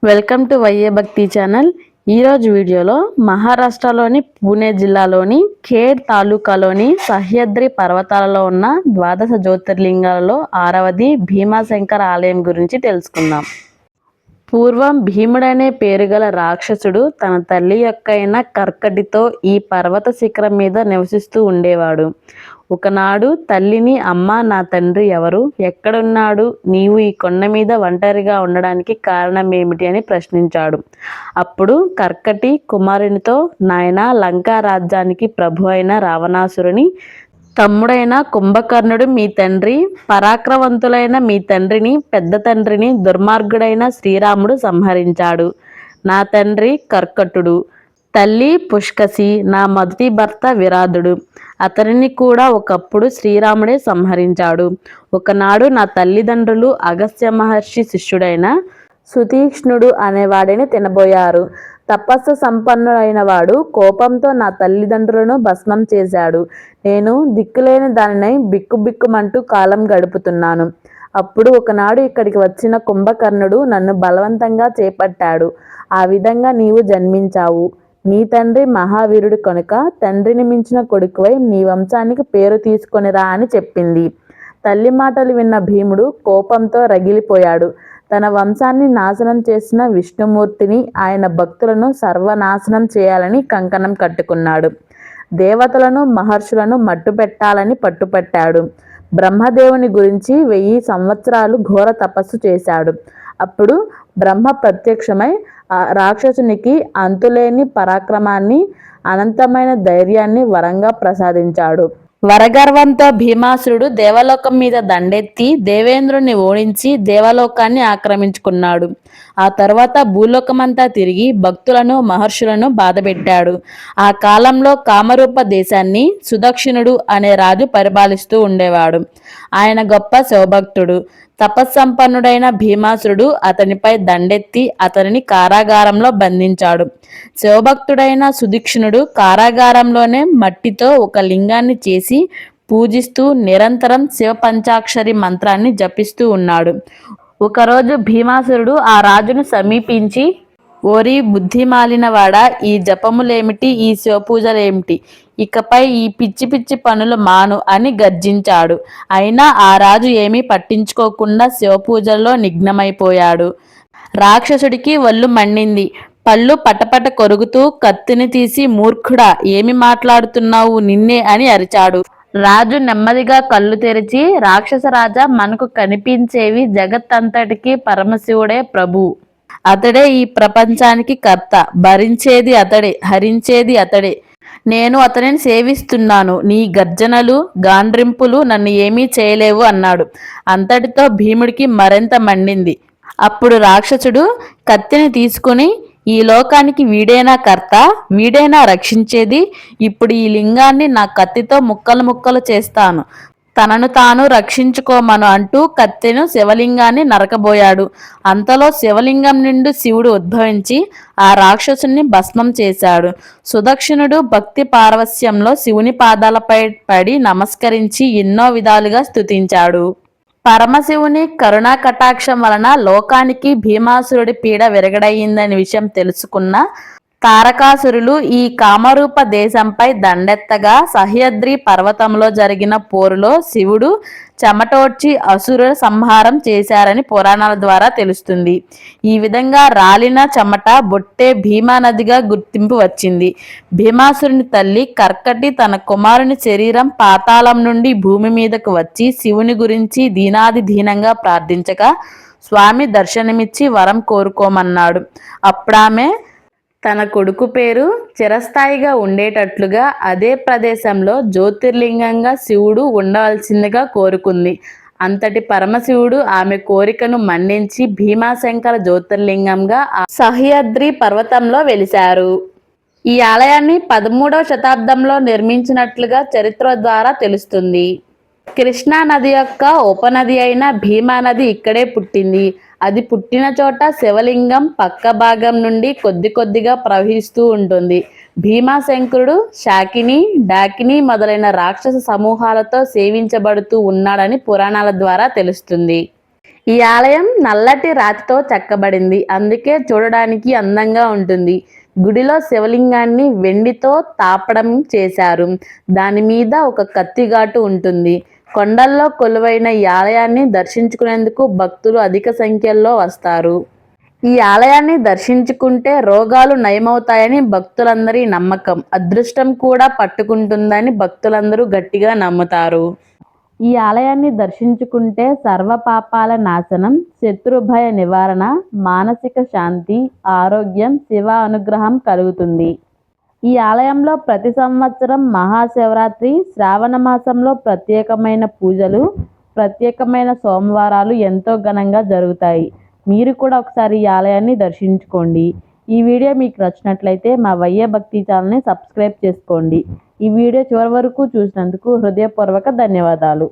Welcome to వైఏ భక్తి channel. ఈరోజు వీడియోలో మహారాష్ట్రలోని పూణే జిల్లాలోని ఖేడ్ తాలూకాలోని సహ్యాద్రి పర్వతాలలో ఉన్న ద్వాదశ జ్యోతిర్లింగాలలో 6వది భీమాశంకర ఆలయం గురించి తెలుసుకుందాం. పూర్వం భీముడనే పేరుగల రాక్షసుడు తన తల్లి యొక్కైన కర్కటితో ఈ పర్వత శిఖరం మీద నివసిస్తూ ఉండేవాడు. ఒకనాడు తల్లిని, అమ్మ, నా తండ్రి ఎవరు, ఎక్కడున్నాడు, నీవు ఈ కొండ మీద ఒంటరిగా ఉండడానికి కారణం ఏమిటి అని ప్రశ్నించాడు. అప్పుడు కర్కటి కుమారునితో, నాయనా, లంకా రాజ్యానికి ప్రభు అయిన రావణాసురుని తమ్ముడైన కుంభకర్ణుడు మీ తండ్రి, పరాక్రమవంతులైన మీ తండ్రిని, పెద్ద తండ్రిని దుర్మార్గుడైన శ్రీరాముడు సంహరించాడు. నా తండ్రి కర్కటుడు, తల్లి పుష్కసి, నా మొదటి భర్త విరాధుడు. అతనిని కూడా ఒకప్పుడు శ్రీరాముడే సంహరించాడు. ఒకనాడు నా తల్లిదండ్రులు అగస్త్య మహర్షి శిష్యుడైన సుతీక్ష్ణుడు అనేవాడిని తినబోయారు. తపస్సు సంపన్నుడైన వాడు కోపంతో నా తల్లిదండ్రులను భస్మం చేశాడు. నేను దిక్కులేని దానినై బిక్కుబిక్కుమంటూ కాలం గడుపుతున్నాను. అప్పుడు ఒకనాడు ఇక్కడికి వచ్చిన కుంభకర్ణుడు నన్ను బలవంతంగా చేపట్టాడు. ఆ విధంగా నీవు జన్మించావు. నీ తండ్రి మహావీరుడు కనుక తండ్రిని మించిన కొడుకువై నీ వంశానికి పేరు తీసుకొనిరా అని చెప్పింది. తల్లి మాటలు విన్న భీముడు కోపంతో రగిలిపోయాడు. తన వంశాన్ని నాశనం చేసిన విష్ణుమూర్తిని, ఆయన భక్తులను సర్వనాశనం చేయాలని కంకణం కట్టుకున్నాడు. దేవతలను, మహర్షులను మట్టుపెట్టాలని పట్టుపట్టాడు. బ్రహ్మదేవుని గురించి 1000 సంవత్సరాలు ఘోర తపస్సు చేశాడు. అప్పుడు బ్రహ్మ ప్రత్యక్షమై ఆ రాక్షసునికి అంతులేని పరాక్రమాన్ని, అనంతమైన ధైర్యాన్ని వరంగా ప్రసాదించాడు. వరగర్వంతో భీమాసురుడు దేవలోకం మీద దండెత్తి దేవేంద్రుని ఓడించి దేవలోకాన్ని ఆక్రమించుకున్నాడు. ఆ తర్వాత భూలోకమంతా తిరిగి భక్తులను, మహర్షులను బాధపెట్టాడు. ఆ కాలంలో కామరూప దేశాన్ని సుదక్షిణుడు అనే రాజు పరిపాలిస్తూ ఉండేవాడు. ఆయన గొప్ప శివభక్తుడు. తపస్సంపన్నుడైన భీమాసురుడు అతనిపై దండెత్తి అతనిని కారాగారంలో బంధించాడు. శివభక్తుడైన సుదీక్షణుడు కారాగారంలోనే మట్టితో ఒక లింగాన్ని చేసి పూజిస్తూ నిరంతరం శివ పంచాక్షరి మంత్రాన్ని జపిస్తూ ఉన్నాడు. ఒకరోజు భీమాసురుడు ఆ రాజును సమీపించి, ఓరి బుద్ధిమాలినవాడా, ఈ జపములేమిటి, ఈ శివపూజలేమిటి, ఇకపై ఈ పిచ్చి పిచ్చి పనులు మాను అని గర్జించాడు. అయినా ఆ రాజు ఏమీ పట్టించుకోకుండా శివపూజల్లో నిఘ్నమైపోయాడు. రాక్షసుడికి ఒళ్ళు మండింది. పళ్ళు పటపట కొరుకుతూ కత్తిని తీసి, మూర్ఖుడా, ఏమి మాట్లాడుతున్నావు, నిన్నే అని అరిచాడు. రాజు నెమ్మదిగా కళ్ళు తెరిచి, రాక్షసరాజా, మనకు కనిపించేవి జగత్తంతటికి పరమశివుడే ప్రభు. అతడే ఈ ప్రపంచానికి కర్త. భరించేది అతడే, హరించేది అతడే. నేను అతనిని సేవిస్తున్నాను. నీ గర్జనలు, గాండ్రింపులు నన్ను ఏమీ చేయలేవు అన్నాడు. అంతటితో భీముడికి మరింత మండింది. అప్పుడు రాక్షసుడు కత్తిని తీసుకుని, ఈ లోకానికి వీడేనా కర్త, వీడేనా రక్షించేది, ఇప్పుడు ఈ లింగాన్ని నా కత్తితో ముక్కలు ముక్కలు చేస్తాను, తనను తాను రక్షించుకోమను అంటూ కత్తెను శివలింగాన్ని నరకబోయాడు. అంతలో శివలింగం నుండి శివుడు ఉద్భవించి ఆ రాక్షసుని భస్మం చేశాడు. సుదక్షిణుడు భక్తి పారవస్యంలో శివుని పాదాలపై పడి నమస్కరించి ఎన్నో విధాలుగా స్తుతించాడు. పరమశివుని కరుణా కటాక్షం వలన లోకానికి భీమాసురుడి పీడ విరగడయిందనే విషయం తెలుసుకున్న తారకాసురులు ఈ కామరూప దేశంపై దండెత్తగా సహ్యాద్రి పర్వతంలో జరిగిన పోరులో శివుడు చెమటోడ్చి అసుర సంహారం చేశారని పురాణాల ద్వారా తెలుస్తుంది. ఈ విధంగా రాలిన చెమట బొట్టే భీమా నదిగా గుర్తింపు వచ్చింది. భీమాసురుని తల్లి కర్కటి తన కుమారుని శరీరం పాతాళం నుండి భూమి మీదకు వచ్చి శివుని గురించి దీనాది దీనంగా ప్రార్థించగా స్వామి దర్శనమిచ్చి వరం కోరుకోమన్నాడు. అప్పుడామె తన కొడుకు పేరు చిరస్థాయిగా ఉండేటట్లుగా అదే ప్రదేశంలో జ్యోతిర్లింగంగా శివుడు ఉండవలసిందిగా కోరుకుంది. అంతటి పరమశివుడు ఆమె కోరికను మన్నించి భీమాశంకర జ్యోతిర్లింగంగా సహ్యాద్రి పర్వతంలో వెలిశారు. ఈ ఆలయాన్ని 13వ శతాబ్దంలో నిర్మించినట్లుగా చరిత్ర ద్వారా తెలుస్తుంది. కృష్ణా నది యొక్క ఉపనది అయిన భీమా నది ఇక్కడే పుట్టింది. అది పుట్టిన చోట శివలింగం పక్క భాగం నుండి కొద్ది కొద్దిగా ప్రవహిస్తూ ఉంటుంది. భీమాశంకరుడు శాకిని, డాకిని మొదలైన రాక్షస సమూహాలతో సేవించబడుతూ ఉన్నాడని పురాణాల ద్వారా తెలుస్తుంది. ఈ ఆలయం నల్లటి రాతితో చెక్కబడింది, అందుకే చూడడానికి అందంగా ఉంటుంది. గుడిలో శివలింగాన్ని వెండితో తాపడం చేశారు. దాని మీద ఒక కత్తిఘాటు ఉంటుంది. కొండల్లో కొలువైన ఈ ఆలయాన్ని దర్శించుకునేందుకు భక్తులు అధిక సంఖ్యలో వస్తారు. ఈ ఆలయాన్ని దర్శించుకుంటే రోగాలు నయమవుతాయని భక్తులందరి నమ్మకం. అదృష్టం కూడా పట్టుకుంటుందని భక్తులందరూ గట్టిగా నమ్ముతారు. ఈ ఆలయాన్ని దర్శించుకుంటే సర్వ పాపాల నాశనం, శత్రుభయ నివారణ, మానసిక శాంతి, ఆరోగ్యం, శివ అనుగ్రహం కలుగుతుంది. ఈ ఆలయంలో ప్రతి సంవత్సరం మహాశివరాత్రి, శ్రావణ మాసంలో ప్రత్యేకమైన పూజలు, ప్రత్యేకమైన సోమవారాలు ఎంతో ఘనంగా జరుగుతాయి. మీరు కూడా ఒకసారి ఈ ఆలయాన్ని దర్శించుకోండి. ఈ వీడియో మీకు నచ్చినట్లయితే మా వయ్య భక్తి ఛానల్ని సబ్స్క్రైబ్ చేసుకోండి. ఈ వీడియో చివరి వరకు చూసినందుకు హృదయపూర్వక ధన్యవాదాలు.